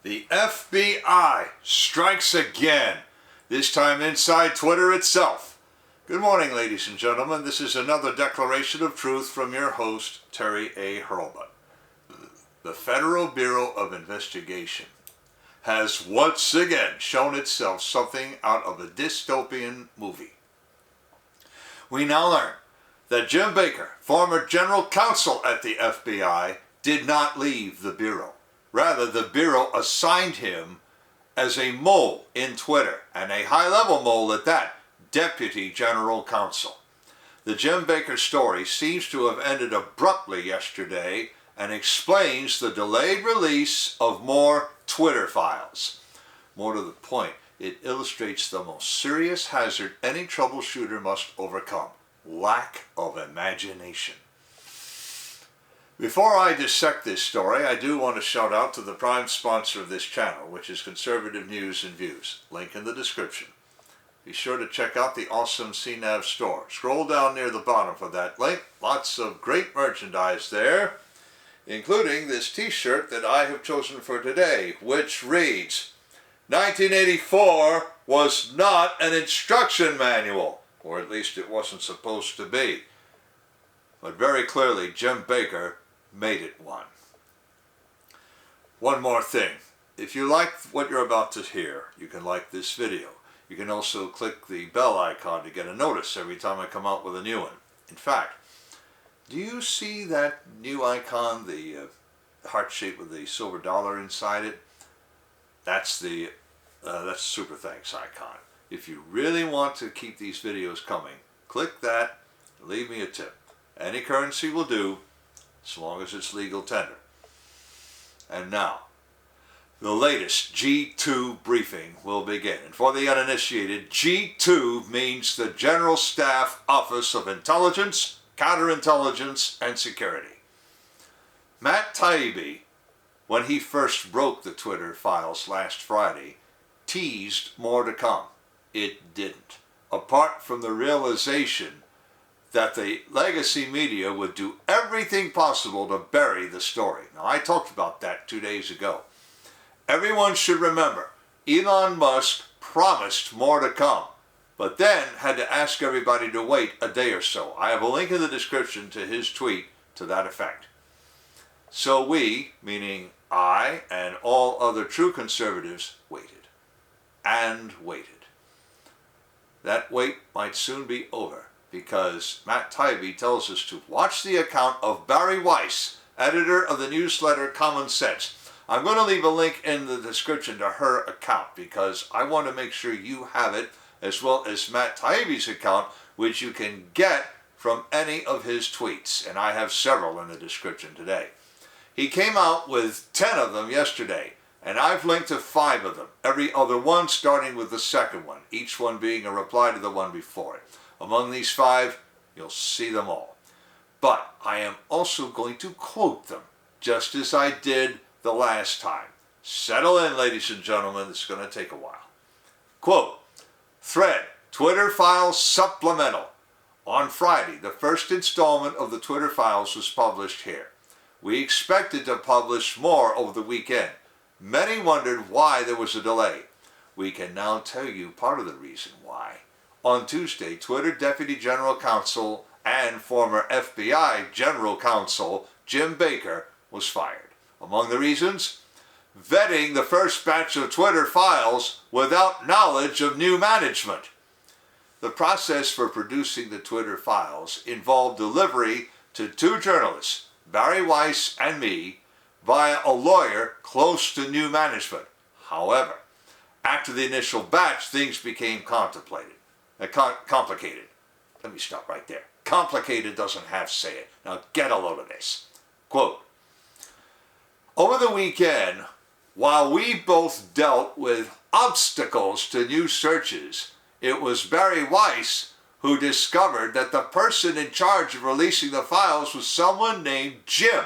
The FBI strikes again, this time inside Twitter itself. Good morning, ladies and gentlemen. This is another declaration of truth from your host, Terry A. Hurlbut. The Federal Bureau of Investigation has once again shown itself something out of a dystopian movie. We now learn that Jim Baker, former general counsel at the FBI, did not leave the Bureau. Rather, the Bureau assigned him as a mole in Twitter, and a high-level mole at that, deputy general counsel. The Jim Baker story seems to have ended abruptly yesterday and explains the delayed release of more Twitter files. More to the point, it illustrates the most serious hazard any troubleshooter must overcome: lack of imagination. Before I dissect this story, I do want to shout out to the prime sponsor of this channel, which is Conservative News and Views. Link in the description. Be sure to check out the awesome CNAV Store. Scroll down near the bottom for that link. Lots of great merchandise there, including this t-shirt that I have chosen for today, which reads, 1984 was not an instruction manual, or at least it wasn't supposed to be. But very clearly, Jim Baker made it one. One more thing. If you like what you're about to hear, you can like this video. You can also click the bell icon to get a notice every time I come out with a new one. In fact, do you see that new icon, the heart shape with the silver dollar inside it? That's the super thanks icon. If you really want to keep these videos coming, click that and leave me a tip. Any currency will do, as long as it's legal tender. And now, the latest G2 briefing will begin. And for the uninitiated, G2 means the General Staff Office of Intelligence, Counterintelligence, and Security. Matt Taibbi, when he first broke the Twitter files last Friday, teased more to come. It didn't. Apart from the realization that the legacy media would do everything possible to bury the story. Now, I talked about that 2 days ago. Everyone should remember, Elon Musk promised more to come, but then had to ask everybody to wait a day or so. I have a link in the description to his tweet to that effect. So we, meaning I and all other true conservatives, waited and waited. That wait might soon be over, because Matt Taibbi tells us to watch the account of Barry Weiss, editor of the newsletter Common Sense. I'm going to leave a link in the description to her account, because I want to make sure you have it, as well as Matt Taibbi's account, which you can get from any of his tweets, and I have several in the description today. He came out with 10 of them yesterday, and I've linked to 5 of them, every other one starting with the second one, each one being a reply to the one before it. Among these 5, you'll see them all. But I am also going to quote them, just as I did the last time. Settle in, ladies and gentlemen, it's going to take a while. Quote, thread, Twitter Files Supplemental. On Friday, the first installment of the Twitter Files was published here. We expected to publish more over the weekend. Many wondered why there was a delay. We can now tell you part of the reason why. On Tuesday, Twitter Deputy General Counsel and former FBI General Counsel Jim Baker was fired. Among the reasons, vetting the first batch of Twitter files without knowledge of new management. The process for producing the Twitter files involved delivery to 2 journalists, Barry Weiss and me, via a lawyer close to new management. However, after the initial batch, things became complicated. Let me stop right there. Complicated doesn't have say it. Now get a load of this. Quote, over the weekend, while we both dealt with obstacles to new searches, it was Barry Weiss who discovered that the person in charge of releasing the files was someone named Jim.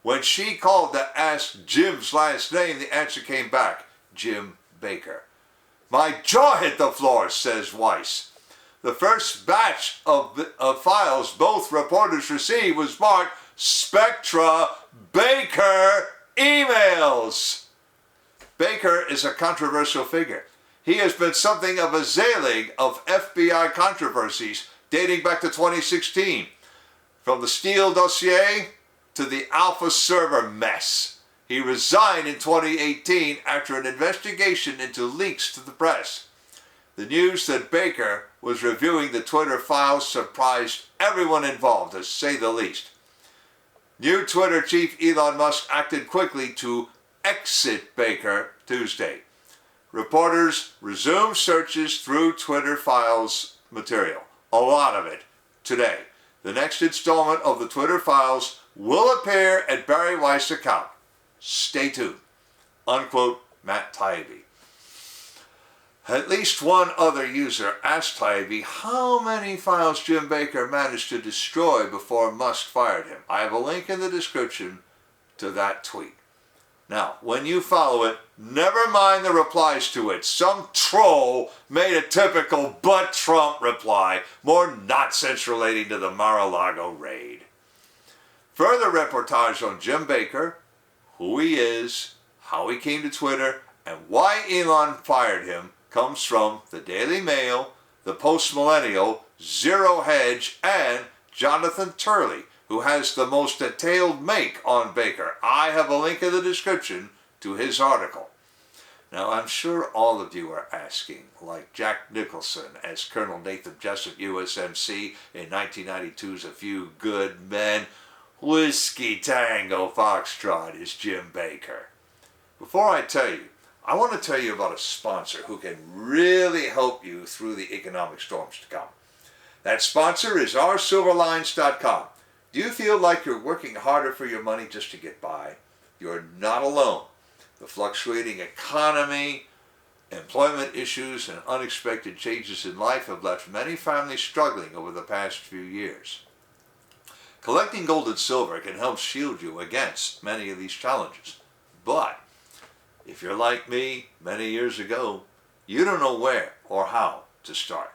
When she called to ask Jim's last name, the answer came back, Jim Baker. My jaw hit the floor, says Weiss. The first batch of files both reporters received was marked Spectra Baker emails. Baker is a controversial figure. He has been something of a Zelig of FBI controversies dating back to 2016, from the Steele dossier to the Alpha server mess. He resigned in 2018 after an investigation into leaks to the press. The news that Baker was reviewing the Twitter files surprised everyone involved, to say the least. New Twitter chief Elon Musk acted quickly to exit Baker Tuesday. Reporters resumed searches through Twitter files material, a lot of it, today. The next installment of the Twitter files will appear at Barry Weiss' account. Stay tuned. Unquote, Matt Taibbi. At least one other user asked Taibbi how many files Jim Baker managed to destroy before Musk fired him. I have a link in the description to that tweet. Now, when you follow it, never mind the replies to it. Some troll made a typical "but Trump" reply, more nonsense relating to the Mar-a-Lago raid. Further reportage on Jim Baker, who he is, how he came to Twitter, and why Elon fired him comes from the Daily Mail, the Post-Millennial, Zero Hedge, and Jonathan Turley, who has the most detailed make on Baker. I have a link in the description to his article. Now, I'm sure all of you are asking, like Jack Nicholson as Colonel Nathan Jessup, USMC, in 1992's A Few Good Men, Whiskey Tango Foxtrot is Jim Baker. Before I tell you, I want to tell you about a sponsor who can really help you through the economic storms to come. That sponsor is oursilverlines.com. Do you feel like you're working harder for your money just to get by? You're not alone. The fluctuating economy, employment issues, and unexpected changes in life have left many families struggling over the past few years. Collecting gold and silver can help shield you against many of these challenges. But if you're like me many years ago, you don't know where or how to start.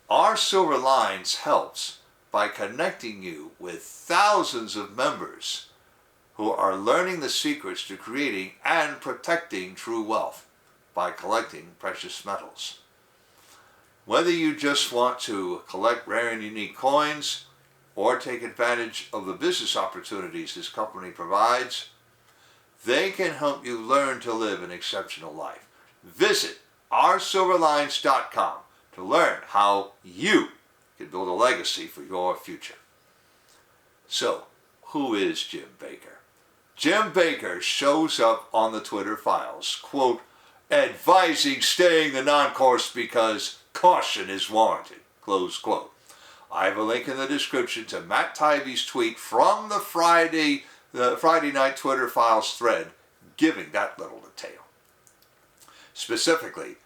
Our Silver Lines helps by connecting you with thousands of members who are learning the secrets to creating and protecting true wealth by collecting precious metals. Whether you just want to collect rare and unique coins or take advantage of the business opportunities this company provides, they can help you learn to live an exceptional life. Visit oursilverlines.com to learn how you can build a legacy for your future. So, who is Jim Baker? Jim Baker shows up on the Twitter files, quote, advising staying the non-course because caution is warranted, close quote. I have a link in the description to Matt Taibbi's tweet from the Friday night Twitter files thread giving that little detail. Specifically,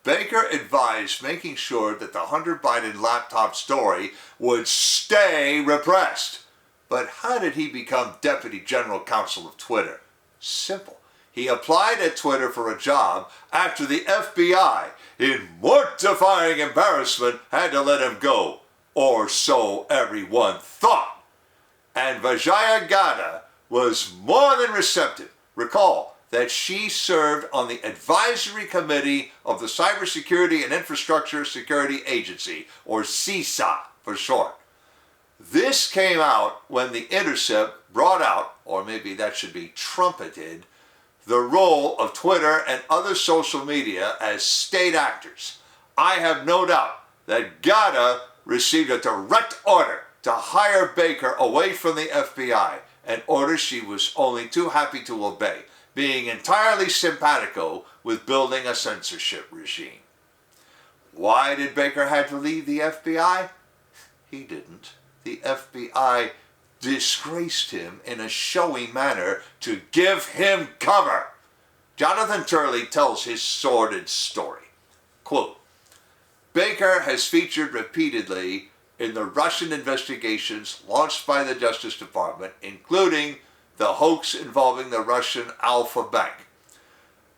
Baker advised making sure that the Hunter Biden laptop story would stay repressed. But how did he become Deputy General Counsel of Twitter? Simple. He applied at Twitter for a job after the FBI, in mortifying embarrassment, had to let him go. Or so everyone thought. And Vijaya Gadde was more than receptive. Recall that she served on the Advisory Committee of the Cybersecurity and Infrastructure Security Agency, or CISA for short. This came out when The Intercept brought out, or maybe that should be trumpeted, the role of Twitter and other social media as state actors. I have no doubt that Gadde received a direct order to hire Baker away from the FBI, an order she was only too happy to obey, being entirely simpatico with building a censorship regime. Why did Baker have to leave the FBI? He didn't. The FBI disgraced him in a showy manner to give him cover. Jonathan Turley tells his sordid story. Quote, Baker has featured repeatedly in the Russian investigations launched by the Justice Department, including the hoax involving the Russian Alpha Bank.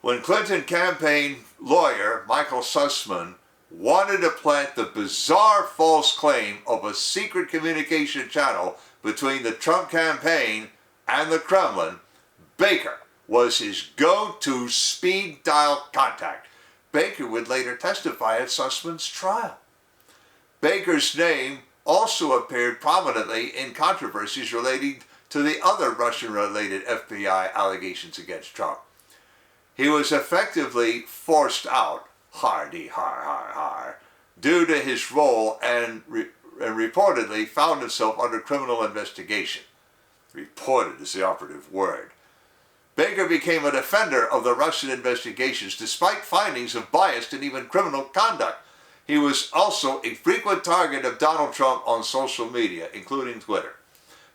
When Clinton campaign lawyer Michael Sussman wanted to plant the bizarre false claim of a secret communication channel between the Trump campaign and the Kremlin, Baker was his go-to speed dial contact. Baker would later testify at Sussman's trial. Baker's name also appeared prominently in controversies relating to the other Russian-related FBI allegations against Trump. He was effectively forced out, hardy har har har, due to his role and reportedly found himself under criminal investigation. Reported is the operative word. Baker became a defender of the Russian investigations despite findings of biased and even criminal conduct. He was also a frequent target of Donald Trump on social media, including Twitter.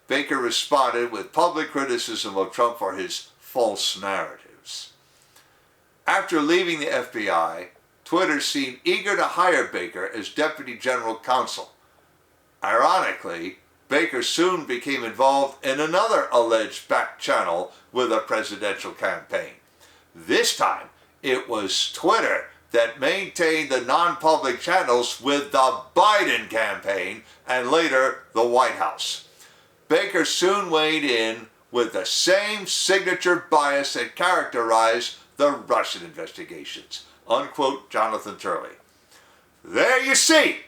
Baker responded with public criticism of Trump for his false narratives. After leaving the FBI, Twitter seemed eager to hire Baker as Deputy General Counsel. Ironically, Baker soon became involved in another alleged back channel with a presidential campaign. This time, it was Twitter that maintained the non-public channels with the Biden campaign and later the White House. Baker soon weighed in with the same signature bias that characterized the Russian investigations. Unquote, Jonathan Turley. There you see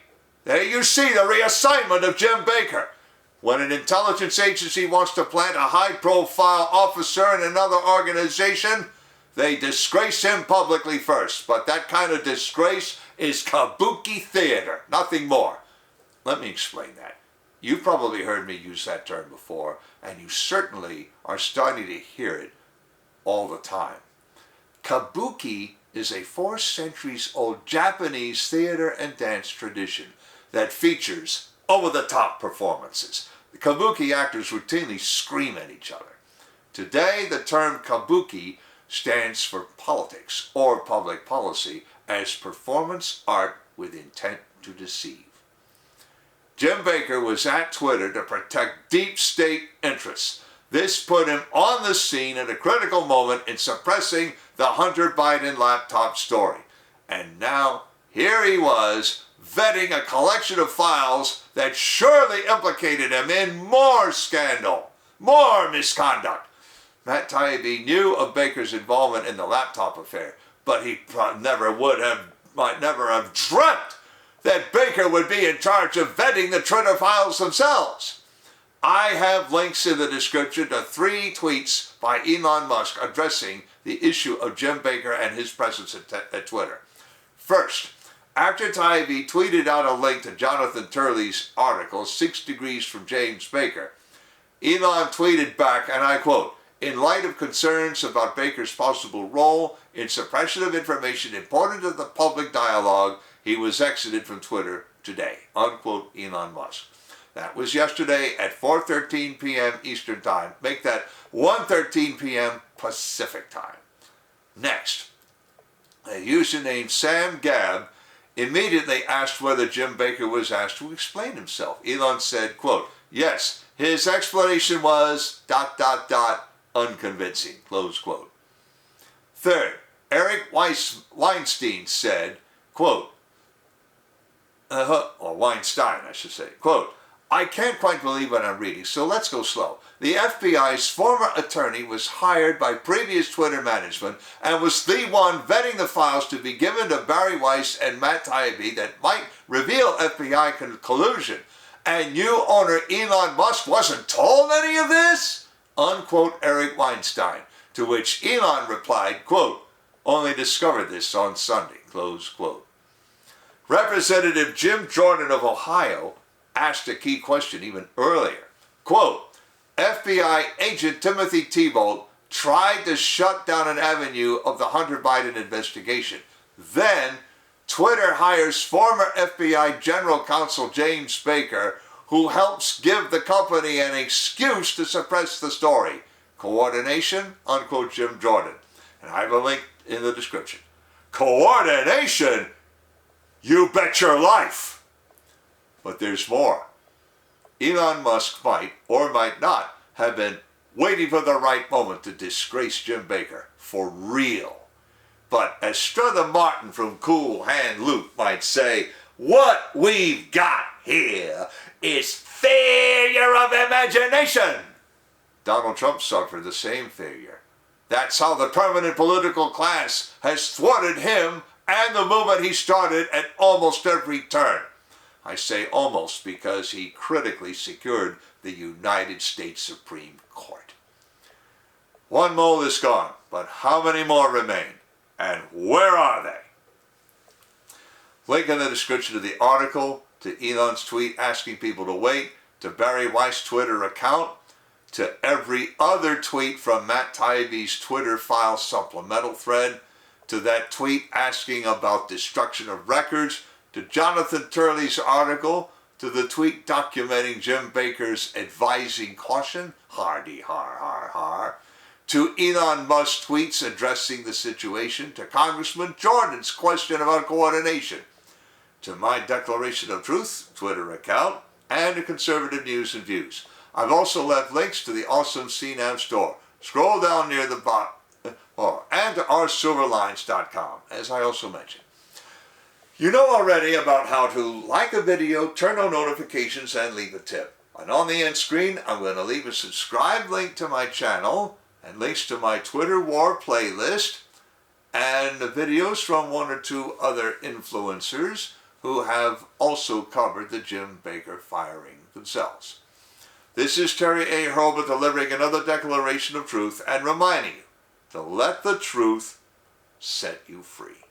the reassignment of Jim Baker. When an intelligence agency wants to plant a high-profile officer in another organization, they disgrace him publicly first. But that kind of disgrace is kabuki theater, nothing more. Let me explain that. You've probably heard me use that term before, and you certainly are starting to hear it all the time. Kabuki is a 4 centuries old Japanese theater and dance tradition that features over-the-top performances. The kabuki actors routinely scream at each other. Today, the term kabuki stands for politics or public policy as performance art with intent to deceive. Jim Baker was at Twitter to protect deep state interests. This put him on the scene at a critical moment in suppressing the Hunter Biden laptop story. And now, here he was, vetting a collection of files that surely implicated him in more scandal, more misconduct. Matt Taibbi knew of Baker's involvement in the laptop affair, but he might never have dreamt that Baker would be in charge of vetting the Twitter files themselves. I have links in the description to 3 tweets by Elon Musk addressing the issue of Jim Baker and his presence at Twitter. First, after Taibbi tweeted out a link to Jonathan Turley's article, 6 Degrees from James Baker, Elon tweeted back, and I quote, "In light of concerns about Baker's possible role in suppression of information important to the public dialogue, he was exited from Twitter today." Unquote, Elon Musk. That was yesterday at 4:13 p.m. Eastern Time. Make that 1:13 p.m. Pacific Time. Next, a user named Sam Gabb immediately asked whether Jim Baker was asked to explain himself. Elon said, quote, "Yes, his explanation was ... unconvincing," close quote. Third, Eric Weinstein said, quote, or Weinstein, I should say, quote, "I can't quite believe what I'm reading, so let's go slow. The FBI's former attorney was hired by previous Twitter management and was the one vetting the files to be given to Barry Weiss and Matt Taibbi that might reveal FBI collusion. And new owner Elon Musk wasn't told any of this?" Unquote, Eric Weinstein. To which Elon replied, quote, "Only discovered this on Sunday," close quote. Representative Jim Jordan of Ohio asked a key question even earlier. Quote, "FBI agent Timothy Thibault tried to shut down an avenue of the Hunter Biden investigation. Then, Twitter hires former FBI General Counsel James Baker, who helps give the company an excuse to suppress the story. Coordination?" Unquote, Jim Jordan. And I have a link in the description. Coordination? You bet your life. But there's more. Elon Musk might, or might not, have been waiting for the right moment to disgrace Jim Baker for real. But as Strother Martin from Cool Hand Luke might say, what we've got here is failure of imagination. Donald Trump suffered the same failure. That's how the permanent political class has thwarted him and the movement he started at almost every turn. I say almost because he critically secured the United States Supreme Court. One mole is gone, but how many more remain? And where are they? Link in the description of the article, to Elon's tweet asking people to wait, to Barry Weiss's Twitter account, to every other tweet from Matt Taibbi's Twitter file supplemental thread, to that tweet asking about destruction of records, to Jonathan Turley's article, to the tweet documenting Jim Baker's advising caution, hardy har har har, to Elon Musk's tweets addressing the situation, to Congressman Jordan's question about coordination, to my Declaration of Truth Twitter account, and to Conservative News and Views. I've also left links to the awesome CNAV Store. Scroll down near the bottom, and to oursilverlines.com, as I also mentioned. You know already about how to like a video, turn on notifications, and leave a tip. And on the end screen, I'm going to leave a subscribe link to my channel, and links to my Twitter War playlist, and videos from one or two other influencers who have also covered the Jim Baker firing themselves. This is Terry A. Hurlbut delivering another declaration of truth and reminding you to let the truth set you free.